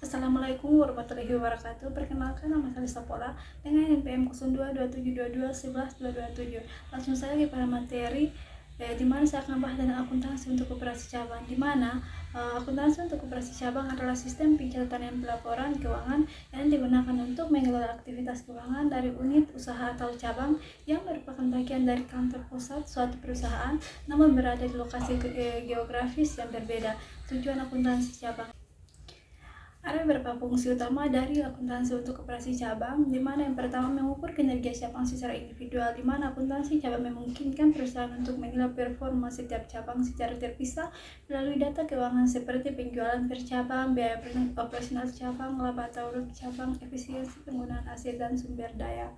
Assalamualaikum warahmatullahi wabarakatuh. Perkenalkan, nama saya Sapola dengan NPM 0227221127. Langsung saja pada materi di mana saya akan bahas tentang akuntansi untuk koperasi cabang, di mana akuntansi untuk koperasi cabang adalah sistem pencatatan dan pelaporan keuangan yang digunakan untuk mengelola aktivitas keuangan dari unit usaha atau cabang yang merupakan bagian dari kantor pusat suatu perusahaan namun berada di lokasi geografis yang berbeda. Tujuan akuntansi cabang: ada beberapa fungsi utama dari akuntansi untuk koperasi cabang, di mana yang pertama mengukur kinerja cabang secara individual, di mana akuntansi cabang memungkinkan perusahaan untuk menilai performa setiap cabang secara terpisah melalui data keuangan seperti penjualan per cabang, biaya operasional cabang, laba atau rugi cabang, efisiensi penggunaan aset dan sumber daya.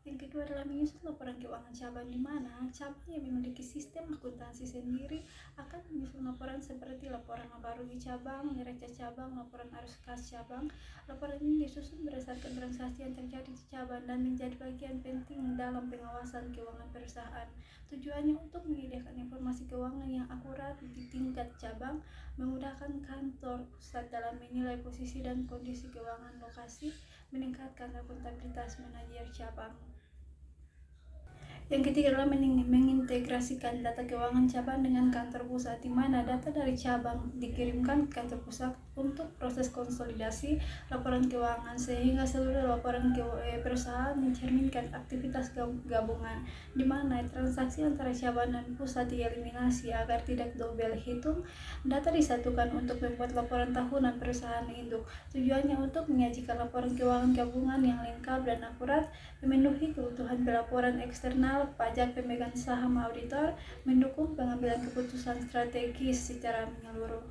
Yang kedua adalah menyusun laporan keuangan cabang, di mana cabang yang memiliki sistem akuntansi sendiri akan menyusun laporan seperti laporan laba rugi cabang, neraca cabang, laporan arus kas cabang. Laporan ini disusun berdasarkan transaksi yang terjadi di cabang dan menjadi bagian penting dalam pengawasan keuangan perusahaan. Tujuannya untuk menyediakan informasi keuangan yang akurat di tingkat cabang, memudahkan kantor pusat dalam menilai posisi dan kondisi keuangan lokasi, meningkatkan akuntabilitas manajer cabang. Yang ketiga adalah mengintegrasikan data keuangan cabang dengan kantor pusat, di mana data dari cabang dikirimkan ke kantor pusat untuk proses konsolidasi laporan keuangan, sehingga seluruh laporan perusahaan mencerminkan aktivitas gabungan, di mana transaksi antara cabang dan pusat dieliminasi agar tidak double hitung. Data disatukan untuk membuat laporan tahunan perusahaan induk. Tujuannya untuk menyajikan laporan keuangan gabungan yang lengkap dan akurat, memenuhi kebutuhan pelaporan eksternal, pajak, pemegang saham, auditor, mendukung pengambilan keputusan strategis secara menyeluruh.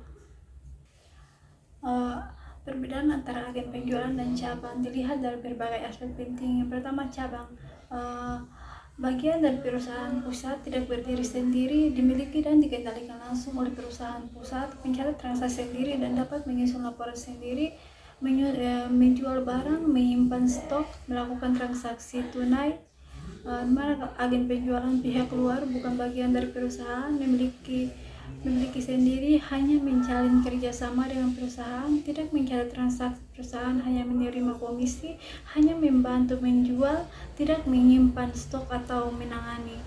Perbedaan antara agen penjualan dan cabang dilihat dari berbagai aspek penting. Yang pertama, cabang. Bagian dari perusahaan pusat tidak berdiri sendiri, dimiliki dan dikendalikan langsung oleh perusahaan pusat, mencatat transaksi sendiri dan dapat menyusun laporan sendiri, menjual barang, menyimpan stok, melakukan transaksi tunai. Mana agen penjualan pihak luar bukan bagian dari perusahaan, memiliki sendiri, hanya menjalin kerjasama dengan perusahaan, tidak mencatat transaksi perusahaan, hanya menerima komisi, hanya membantu menjual, tidak menyimpan stok atau menangani.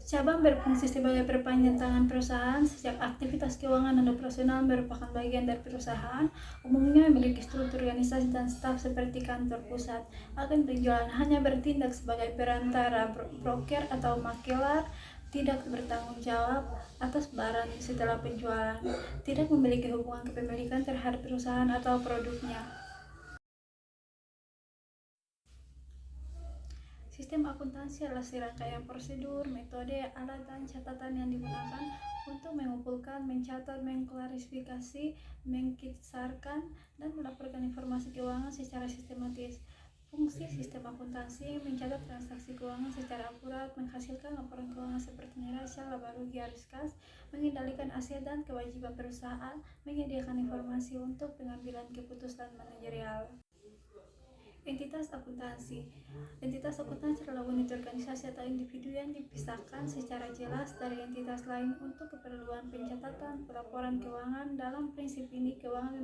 Cabang berfungsi sebagai perpanjangan tangan perusahaan. Sejak aktivitas keuangan dan operasional merupakan bagian dari perusahaan, umumnya memiliki struktur organisasi dan staf seperti kantor pusat. Agen penjualan hanya bertindak sebagai perantara, broker atau makelar, tidak bertanggung jawab atas barang setelah penjualan, tidak memiliki hubungan kepemilikan terhadap perusahaan atau produknya. Sistem akuntansi adalah serangkaian prosedur, metode, alat, dan catatan yang digunakan untuk mengumpulkan, mencatat, mengklarifikasi, mengkisarkan, dan melaporkan informasi keuangan secara sistematis. Fungsi sistem akuntansi: mencatat transaksi keuangan secara akurat, menghasilkan laporan keuangan seperti neraca, laba rugi, arus kas, mengendalikan aset dan kewajiban perusahaan, menyediakan informasi untuk pengambilan keputusan manajerial. Entitas akuntansi. Entitas akuntansi adalah unit organisasi atau individu yang dipisahkan secara jelas dari entitas lain untuk keperluan pencatatan pelaporan keuangan. Dalam prinsip ini, keuangan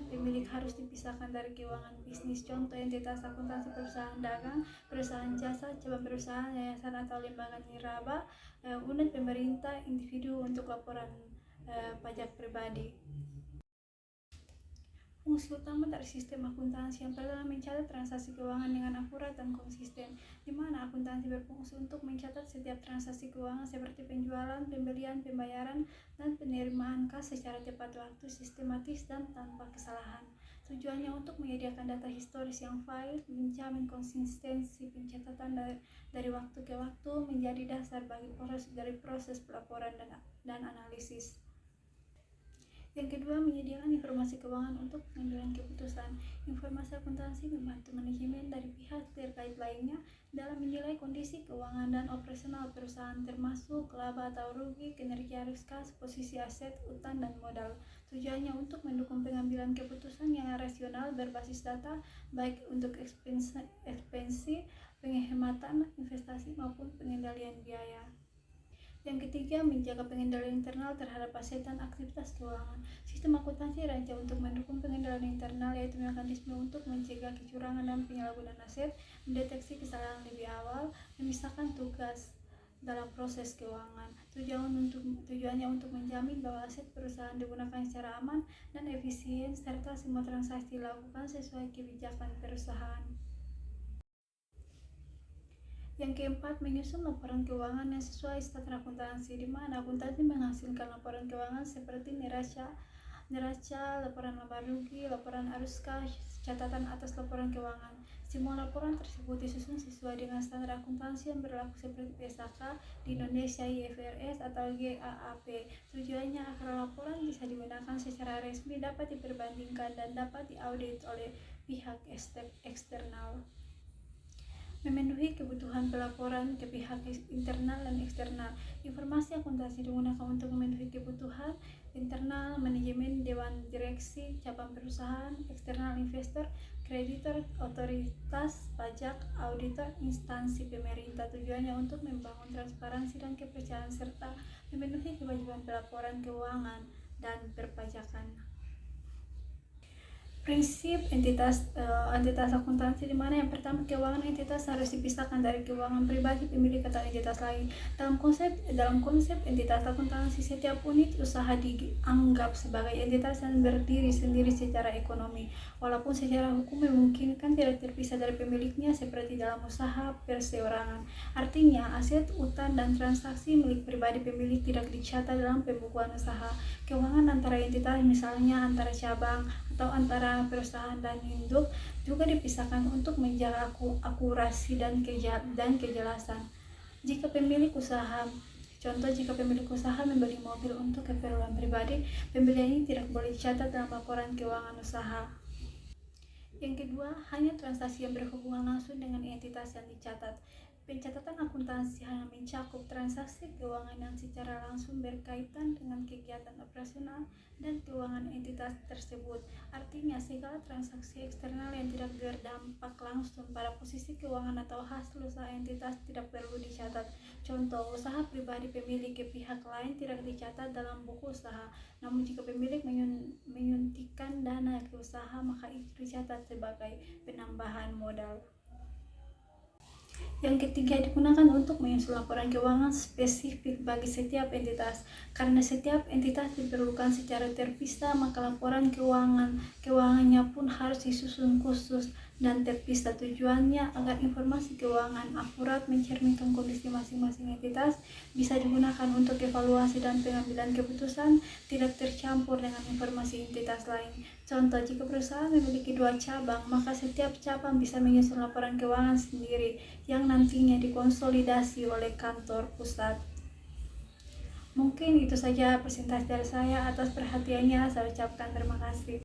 pemilik harus dipisahkan dari keuangan bisnis. Contoh entitas akuntansi: perusahaan dagang, perusahaan jasa, cabang perusahaan, yayasan atau lembaga nirlaba, unit pemerintah, individu untuk laporan pajak pribadi. Fungsi utama dari sistem akuntansi: yang pertama, mencatat transaksi keuangan dengan akurat dan konsisten, di mana akuntansi berfungsi untuk mencatat setiap transaksi keuangan seperti penjualan, pembelian, pembayaran, dan penerimaan kas secara tepat waktu, sistematis, dan tanpa kesalahan. Tujuannya untuk menyediakan data historis yang valid, menjamin konsistensi pencatatan dari waktu ke waktu, menjadi dasar bagi proses pelaporan dan analisis. Yang kedua, menyediakan informasi keuangan untuk pengambilan keputusan. Informasi akuntansi membantu manajemen dari pihak terkait lainnya dalam menilai kondisi keuangan dan operasional perusahaan, termasuk laba atau rugi, kinerja arus kas, posisi aset, utang, dan modal. Tujuannya untuk mendukung pengambilan keputusan yang rasional berbasis data, baik untuk ekspansi, penghematan, investasi, maupun pengendalian biaya. Yang ketiga, menjaga pengendalian internal terhadap aset dan aktivitas keuangan. Sistem akuntansi dirancang untuk mendukung pengendalian internal, yaitu mekanisme untuk mencegah kecurangan dan penyalahgunaan aset, mendeteksi kesalahan lebih awal, memisahkan tugas dalam proses keuangan. Tujuannya untuk menjamin bahwa aset perusahaan digunakan secara aman dan efisien, serta semua transaksi dilakukan sesuai kebijakan perusahaan. Yang keempat, menyusun laporan keuangan yang sesuai standar akuntansi, di mana akuntansi menghasilkan laporan keuangan seperti neraca, laporan laba rugi, laporan arus kas, catatan atas laporan keuangan. Semua laporan tersebut disusun sesuai dengan standar akuntansi yang berlaku seperti PSAK di Indonesia, IFRS atau GAAP. Tujuannya agar laporan bisa digunakan secara resmi, dapat diperbandingkan, dan dapat diaudit oleh pihak eksternal. Memenuhi kebutuhan pelaporan ke pihak internal dan eksternal. Informasi akuntansi digunakan untuk memenuhi kebutuhan internal, manajemen, dewan direksi, cabang perusahaan, eksternal investor, kreditor, otoritas pajak, auditor, instansi pemerintah. Tujuannya untuk membangun transparansi dan kepercayaan serta memenuhi kewajiban pelaporan keuangan dan perpajakan. Prinsip entitas akuntansi, di mana yang pertama, keuangan entitas harus dipisahkan dari keuangan pribadi pemilik atau entitas lain. Dalam konsep entitas akuntansi, setiap unit usaha dianggap sebagai entitas yang berdiri sendiri secara ekonomi, walaupun secara hukum memungkinkan tidak terpisah dari pemiliknya seperti dalam usaha perseorangan. Artinya, aset, utang, dan transaksi milik pribadi pemilik tidak dicatat dalam pembukuan usaha. Keuangan antara entitas, misalnya antara cabang atau antara perusahaan dan induk, juga dipisahkan untuk menjaga akurasi dan kejelasan. Jika pemilik usaha membeli mobil untuk keperluan pribadi, pembelian ini tidak boleh dicatat dalam laporan keuangan usaha. Yang kedua, hanya transaksi yang berhubungan langsung dengan entitas yang dicatat. Pencatatan akuntansi hanya mencakup transaksi keuangan yang secara langsung berkaitan dengan kegiatan operasional dan keuangan entitas tersebut. Artinya, segala transaksi eksternal yang tidak berdampak langsung pada posisi keuangan atau hasil usaha entitas tidak perlu dicatat. Contoh, usaha pribadi pemilik ke pihak lain tidak dicatat dalam buku usaha. Namun jika pemilik menyuntikkan dana ke usaha, maka itu dicatat sebagai penambahan modal. Yang ketiga, digunakan untuk menyusun laporan keuangan spesifik bagi setiap entitas. Karena setiap entitas diperlukan secara terpisah, maka laporan keuangannya pun harus disusun khusus dan terpisah. Tujuannya agar informasi keuangan akurat mencerminkan kondisi masing-masing entitas, bisa digunakan untuk evaluasi dan pengambilan keputusan, tidak tercampur dengan informasi entitas lain. Contoh, jika perusahaan memiliki 2 cabang, maka setiap cabang bisa menyusun laporan keuangan sendiri yang nantinya dikonsolidasi oleh kantor pusat. Mungkin itu saja presentasi dari saya. Atas perhatiannya saya ucapkan terima kasih.